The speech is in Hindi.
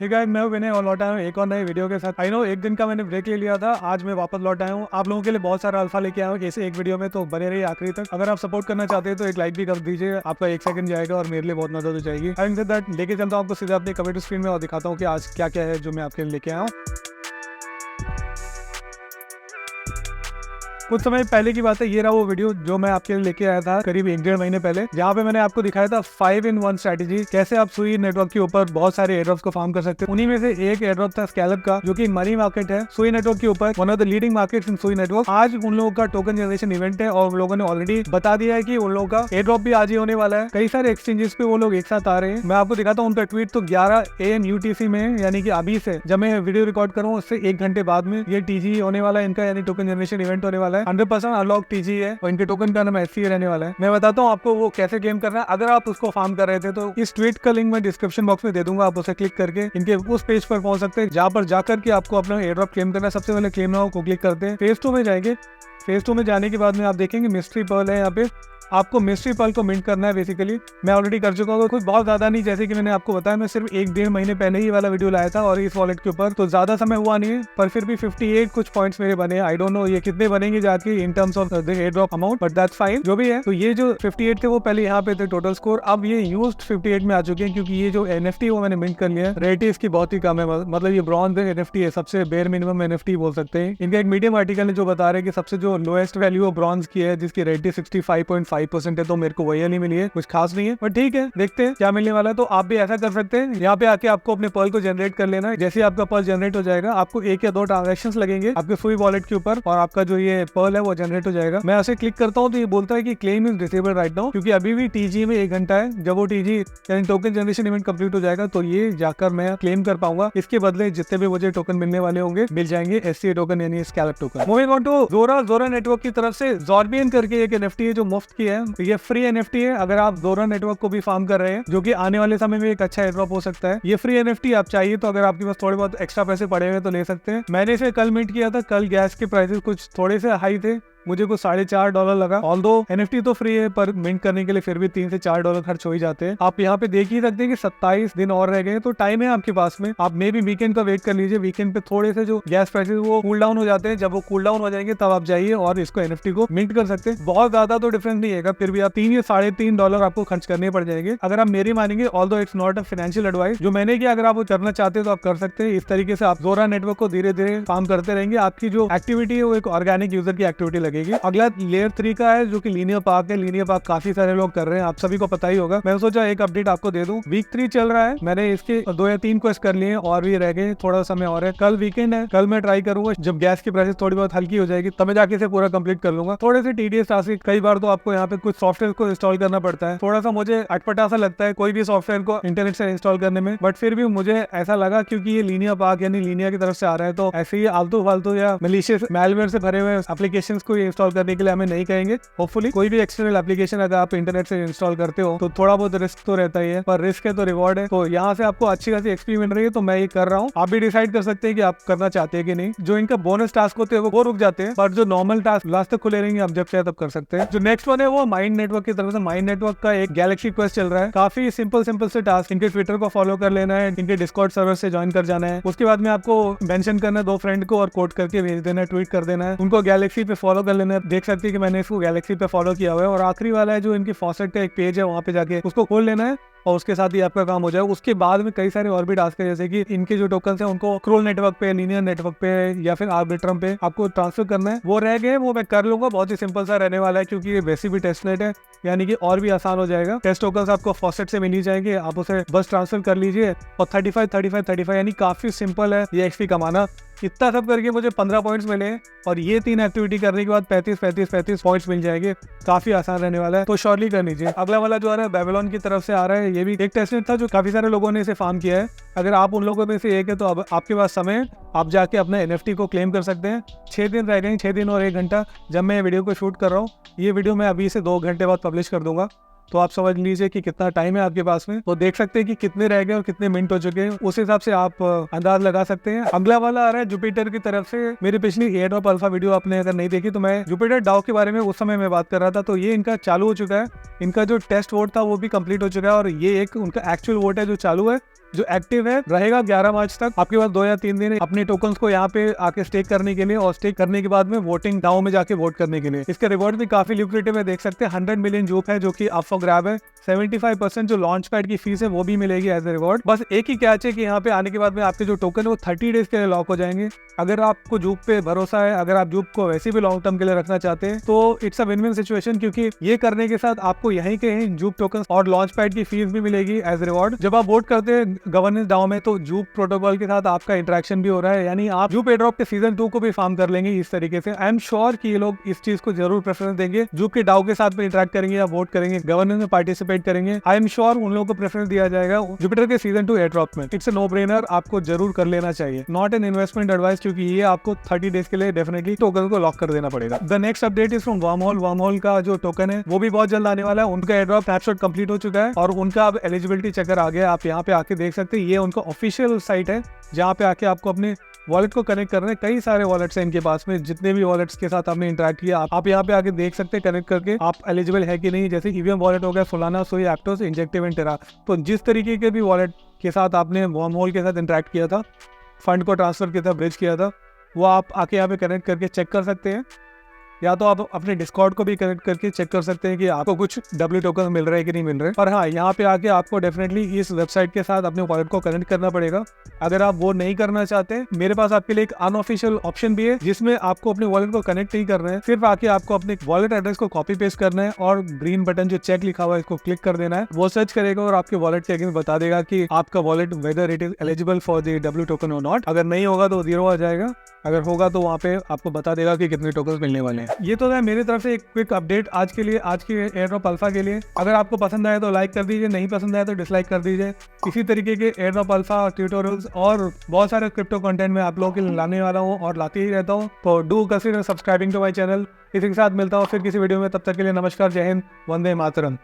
हे गाइस, मैं हूं विनय और लौटा हूं एक और नए वीडियो के साथ। आई नो एक दिन का मैंने ब्रेक ले लिया था, आज मैं वापस लौट आया हूं आप लोगों के लिए बहुत सारा अल्फा लेके आया हूं ऐसे एक वीडियो में, तो बने रहिए आखिरी तक। अगर आप सपोर्ट करना चाहते हैं तो एक लाइक भी कर दीजिए, आपका 1 सेकंड जाएगा और मेरे लिए बहुत मदद हो जाएगी। हैविंग सेड दैट, लेके चलता हूं आपको सीधा अपने कंप्यूटर स्क्रीन में और दिखाता हूं कि आज क्या क्या है जो मैं आपके लिए लेके आया हूं। कुछ समय पहले की बात है, ये रहा वो वीडियो जो मैं आपके लिए लेके आया था करीब 1-1.5 महीने पहले, जहाँ पे मैंने आपको दिखाया था 5-in-1 स्ट्रेटेजी, कैसे आप सुई नेटवर्क के ऊपर बहुत सारे एयरड्रॉप्स को फार्म कर सकते हैं। उन्हीं में से एक एयरड्रॉप था स्कैलप का, जो कि मनी मार्केट है सुई नेटवर्क के ऊपर, one of the leading markets in सुई नेटवर्क। आज उन लोगों का टोकन जनरेशन इवेंट है और उन लोगों ने ऑलरेडी बता दिया है कि उन लोगों का एयरड्रॉप भी आज ही होने वाला है। कई सारे एक्सचेंजेस पे वो लोग एक साथ आ रहे हैं। मैं आपको दिखाता हूँ उनका ट्वीट। तो 11 AM UTC में, यानी कि अभी से जब मैं वीडियो रिकॉर्ड करूँ उससे 1 घंटे बाद में ये TG होने वाला है इनका, यानी टोकन जनरेशन इवेंट होने वाला है। 100% अनलॉक TG है और इनके टोकन का नाम SC रहने वाला है। मैं बताता हूँ आपको वो कैसे क्लेम करना है। अगर आप उसको फार्म कर रहे थे तो इस ट्वीट का लिंक मैं डिस्क्रिप्शन बॉक्स में दे दूंगा, आप उसे क्लिक करके इनके उस पेज पर पहुंच सकते हैं जहाँ पर जाकर के आपको अपना एयरड्रॉप क्लेम करना है। सबसे पहले क्लेम नाउ को क्लिक करते हैं। फेज 2 में जाएंगे। फेज 2 में जाने के बाद में आप देखेंगे मिस्ट्री पर्ल है। यहाँ पे आपको मिस्ट्री पर्ल को मिंट करना है। बेसिकली मैं ऑलरेडी कर चुका हूँ, कुछ बहुत ज्यादा नहीं, जैसे कि मैंने आपको बताया मैं सिर्फ 1-1.5 महीने पहले ही वाला वीडियो लाया था और इस वॉलेट के ऊपर, तो ज्यादा समय हुआ नहीं है, पर फिर भी 58 कुछ पॉइंट्स मेरे बने। आई डोंट नो ये कितने बनेंगे जाके in terms of the air drop amount, but that's fine. जो भी है, तो ये जो 58 थे वो पहले यहाँ पे थे टोटल स्कोर, अब ये यूज्ड 58 में आ चुके हैं, क्योंकि ये जो NFT है वो मैंने मिंट कर लिया। रेट इसकी बहुत ही कम है, मतलब ये ब्रॉन्ज NFT है, सबसे बेयर मिनिमम NFT बोल सकते हैं। इनका एक मीडियम आर्टिकल है जो बता रहे हैं कि सबसे जो लोएस्ट वैल्यू ब्रॉन्ज की है, जिसकी रेटिंग 65.5% है, तो मेरे को वही नहीं मिली है, कुछ खास नहीं है, पर ठीक है, देखते हैं क्या मिलने वाला है। तो आप भी ऐसा कर सकते हैं, यहाँ पे आके आपको अपने पर्ल को जनरेट कर लेना है। जैसे आपका पर्ल जनरेट हो जाएगा, आपको 1 या 2 ट्रांजेक्शंस लगेंगे आपके सुई वॉलेट के ऊपर और आपका जो ये पर्ल है वो जनरेट हो जाएगा। मैं ऐसे क्लिक करता हूँ तो ये बोलता है कि claim is disabled right now, क्योंकि अभी भी TG में 1 घंटा है। जब वो TG यानी टोकन जनरेशन इवेंट कंप्लीट हो जाएगा तो ये जाकर मैं क्लेम कर पाऊंगा। इसके बदले जितने भी मुझे टोकन मिलने वाले होंगे मिल जाएंगे, SCA टोकन यानी scallop token. Moving on to Zora network की तरफ से ज़ॉर्बियन करके एक NFT है जो मुफ्त की है। ये फ्री NFT है। अगर आप ज़ोरा नेटवर्क को भी फार्म कर रहे हैं, जो कि आने वाले समय में एक अच्छा एयरड्रॉप हो सकता है, ये फ्री NFT आप चाहिए तो अगर आपके पास थोड़े बहुत एक्स्ट्रा पैसे पड़े हुए तो ले सकते हैं। मैंने इसे कल मिंट किया था। कल गैस के प्राइसेस कुछ थोड़े से हाई थे, मुझे कुछ $4.5 लगा। ऑल्दो NFT तो फ्री है, पर मिंट करने के लिए फिर भी $3 से $4 खर्च हो ही जाते हैं। आप यहाँ पे देख ही सकते हैं कि 27 दिन और रह गए, तो टाइम है आपके पास में। आप मे भी वीकेंड का वेट कर लीजिए। वीकेंड पे थोड़े से जो गैस प्राइसेस वो कूल डाउन हो जाते हैं। जब वो कूल डाउन हो जाएंगे तब आप जाइए और इसको NFT को मिंट कर सकते हैं। बहुत ज्यादा तो डिफरेंस नहीं है, फिर भी आप $3 या $3.5 आपको खर्च करने पड़ जाएंगे अगर आप मेरी मानेंगे। Although it's not a financial advice जो मैंने किया, अगर आप वो करना चाहते हैं तो आप कर सकते हैं। इस तरीके से आप ज़ोरा नेटवर्क को धीरे धीरे फार्म करते रहेंगे। आपकी जो एक्टिविटी है वो एक ऑर्गेनिक यूजर की एक्टिविटी लगेगी। अगला लेयर 3 का है जो कि लीनियर पार्क है। लीनियर पार्क काफी सारे लोग कर रहे हैं, आप सभी को पता ही होगा। मैंने सोचा एक अपडेट आपको दे दूं। वीक 3 चल रहा है, मैंने इसके 2 या 3 क्वेस्ट कर लिए और भी रह गए, थोड़ा समय और है। कल वीकेंड है, कल मैं ट्राई करूंगा। जब गैस की प्राइसेस थोड़ी बहुत हल्की हो जाएगी तब मैं जाके इसे पूरा कंप्लीट कर लूंगा। थोड़े से TDS टास्क, कई बार तो आपको यहाँ पे कुछ सॉफ्टवेयर को इंस्टॉल करना पड़ता है। थोड़ा सा मुझे अटपटा सा लगता है कोई भी सॉफ्टवेयर को इंटरनेट से इंस्टॉल करने में, बट फिर भी मुझे ऐसा लगा क्योंकि ये लीनियर पार्क यानी लीनियर की तरफ से आ रहा है, तो ऐसे ही आलतू फालतू या मलिशियस मैलवेयर से भरे हुए एप्लीकेशन को इंस्टॉल करने के लिए हमें नहीं कहेंगे। होपफुली कोई भी एक्सटर्नल एप्लीकेशन अगर आप इंटरनेट से इंस्टॉल करते हो तो थोड़ा बहुत रिस्क तो रहता ही है, पर रिस्क है तो रिवॉर्ड है। तो यहाँ से आपको अच्छी खासी एक्सपी मिल रही है, तो मैं ये कर रहा हूँ। आप भी डिसाइड कर सकते हैं कि आप करना चाहते हैं कि नहीं। जो इनका बोनस टास्क होते हैं वो रुक जाते हैं, पर जो नॉर्मल टास्क लास्ट तक खुले रहेंगे, आप जब चाहे तब कर सकते हैं। जो नेक्स्ट वन है वो माइंड नेटवर्क की तरफ से। माइंड नेटवर्क का एक गैलेक्सी क्वेस्ट चल रहा है। काफी सिंपल से टास्क। इनके ट्विटर को फॉलो कर लेना है, इनके डिस्कॉर्ड सर्वर से ज्वाइन कर जाना है। उसके बाद में आपको मेंशन करना है 2 फ्रेंड को और कोड करके भेज देना है, ट्वीट कर देना है। उनको गैलेक्सी पे फॉलो कर लेना है। देख सकते हैं कि मैंने इसको गैलेक्सी पे फॉलो किया हुआ है। और आखिरी वाला है जो इनकी फॉसेट का एक पेज है, वहाँ पे जाके उसको खोल लेना है और उसके साथ ही आपका काम हो जाएगा। उसके बाद में कई सारे और भी टास्क है, जैसे कि इनके जो टोकन्स हैं उनको क्रोल नेटवर्क पे, लीनियर नेटवर्क पे या फिर आर्बिट्रम पे आपको ट्रांसफर करना है। वो रह गए, वो मैं कर लूंगा। बहुत ही सिंपल सा रहने वाला है क्योंकि ये वैसे भी टेस्टनेट है, यानी कि और भी आसान हो जाएगा। टेस्ट टोकन्स आपको फॉसेट से मिल ही जाएंगे, आप उसे बस ट्रांसफर कर लीजिए और 35 यानी काफी सिंपल है ये XP कमाना। इतना सब करके मुझे 15 पॉइंट्स मिले और ये 3 एक्टिविटी करने के बाद 35 पॉइंट्स मिल जाएंगे। काफी आसान रहने वाला है, तो श्योरली कर लीजिए। अगला वाला जो आ रहा है बेबीलोन की तरफ से आ रहा है। ये भी एक टेस्टनेट था जो काफी सारे लोगों ने इसे फार्म किया है। अगर आप उन लोगों में से एक है तो अब आपके पास समय, आप जाके अपना NFT को क्लेम कर सकते हैं। 6 दिन रह गए, 6 दिन और 1 घंटा जब मैं वीडियो को शूट कर रहा हूँ। ये वीडियो मैं अभी से 2 घंटे बाद पब्लिश कर दूंगा, तो आप समझ लीजिए कि कितना टाइम है आपके पास में। तो देख सकते हैं कि कितने रह गए और कितने मिनट हो चुके हैं, उस हिसाब से आप अंदाज लगा सकते हैं। अगला वाला आ रहा है जुपिटर की तरफ से। मेरी पिछली एयर ड्रॉप अल्फा वीडियो आपने अगर नहीं देखी तो मैं जुपिटर डाओ के बारे में उस समय मैं बात कर रहा था। तो ये इनका चालू हो चुका है। इनका जो टेस्ट वोट था वो भी कंप्लीट हो चुका है और ये एक उनका एक्चुअल वोट है जो चालू है। जो एक्टिव है रहेगा 11 मार्च तक। आपके पास 2 या 3 दिन अपने टोकन्स को यहाँ पे आके स्टेक करने के लिए, और स्टेक करने के बाद में वोटिंग डाउ में जाके वोट करने के लिए। इसके रिवॉर्ड भी काफी ल्यूक्रेटिव है, देख सकते हैं 100 मिलियन जूप है जो कि अप फॉर ग्रैब है। 75% जो लॉन्च पैड की फीस है वो भी मिलेगी एज ए रिवॉर्ड। बस एक ही कैच है कि यहाँ पे आने के बाद में आपके जो टोकन है वो 30 डेज के लिए लॉक हो जाएंगे। अगर आपको जूप पे भरोसा है, अगर आप जूप को वैसे भी लॉन्ग टर्म के लिए रखना चाहते हैं, तो it's a win win situation, क्योंकि ये करने के साथ आपको यहीं के यहीं जूप टोकन और लॉन्च पैड की फीस भी मिलेगी एज रिवॉर्ड। जब आप वोट करते हैं गवर्नेंस डाउ में, तो जूप प्रोटोकॉल के साथ आपका इंटरेक्शन भी हो रहा है, यानी आप जूप एड्रॉप के सीजन 2 को भी फार्म कर लेंगे इस तरीके से। आई एम श्योर कि ये लोग इस चीज को जरूर प्रेफरेंस देंगे, जूप के डाउ के साथ में इंटरेक्ट करेंगे या वोट करेंगे, गवर्नेंस में पार्टिसिपेट करेंगे। आई एम श्योर उन लोगों को प्रेफरेंस दिया जाएगा जुपिटर के सीजन 2 एड्रॉप में। इट्स अ नो ब्रेनर, आपको जरूर कर लेना चाहिए, नॉट एन इन्वेस्टमेंट एडवाइस, क्योंकि ये आपको 30 डेज के लिए डेफिनेटली टोकन को लॉक कर देना पड़ेगा। The next update is from wormhole. Wormhole का जो टोकन है वो भी बहुत जल्द आने वाला है। उनका एड्रॉप स्नैपशॉट कंप्लीट हो चुका है और उनका अब एलिजिबिलिटी चेकर आ गया। आप यहाँ पे आके देख सकते हैं, ये उनका ऑफिशियल साइट है जहाँ पे आके आपको अपने वॉलेट को कनेक्ट करने, कई सारे वॉलेट्स हैं इनके पास में, जितने भी वॉलेट्स के साथ आपने इंटरेक्ट किया आप यहाँ पे आके देख सकते हैं कनेक्ट करके आप एलिजिबल है कि नहीं। जैसे ईवीएम वॉलेट हो गया, सोलाना, सोई, एप्टोस, इंजेक्टिव एंड टेरा। तो जिस तरीके के भी वॉलेट के साथ आपने वर्महोल के साथ इंटरेक्ट किया था, फंड को ट्रांसफर किया था, ब्रिज किया था, वो आप आके यहाँ पे कनेक्ट करके चेक कर सकते हैं, या तो आप अपने डिस्कॉर्ड को भी कनेक्ट करके चेक कर सकते हैं कि आपको कुछ डब्ल्यू टोकन मिल रहा है कि नहीं मिल रहे। और हाँ, यहाँ पे आके आपको डेफिनेटली इस वेबसाइट के साथ अपने वॉलेट को कनेक्ट करना पड़ेगा। अगर आप वो नहीं करना चाहते, मेरे पास आपके लिए एक अनऑफिशियल ऑप्शन भी है जिसमें आपको अपने वॉलेट को कनेक्ट नहीं करना है, सिर्फ आके आपको अपने वॉलेट एड्रेस को कॉपी पेस्ट करना है और ग्रीन बटन जो चेक लिखा हुआ है इसको क्लिक कर देना है। वो सर्च करेगा और आपके वॉलेट के अगेंस्ट बता देगा कि आपका wallet whether it is eligible for the W token और नॉट। अगर नहीं होगा तो 0 आ जाएगा, अगर होगा तो वहाँ पे आपको बता देगा कि कितने टोकन्स मिलने वाले हैं। ये तो है मेरी तरफ से एक क्विक अपडेट आज के लिए, आज के एयरड्रॉप अल्फा के लिए। अगर आपको पसंद आया तो लाइक कर दीजिए, नहीं पसंद आया तो डिसलाइक कर दीजिए। इसी तरीके के एयरड्रॉप अल्फा, ट्यूटोरियल्स और बहुत सारे क्रिप्टो कंटेंट में आप लोगों के लिए लाने वाला हूँ और लाते ही रहता हूँ। तो do consider subscribing to my channel. इसी के साथ मिलता हूँ फिर किसी वीडियो में, तब तक के लिए नमस्कार, जय हिंद, वंदे मातरम।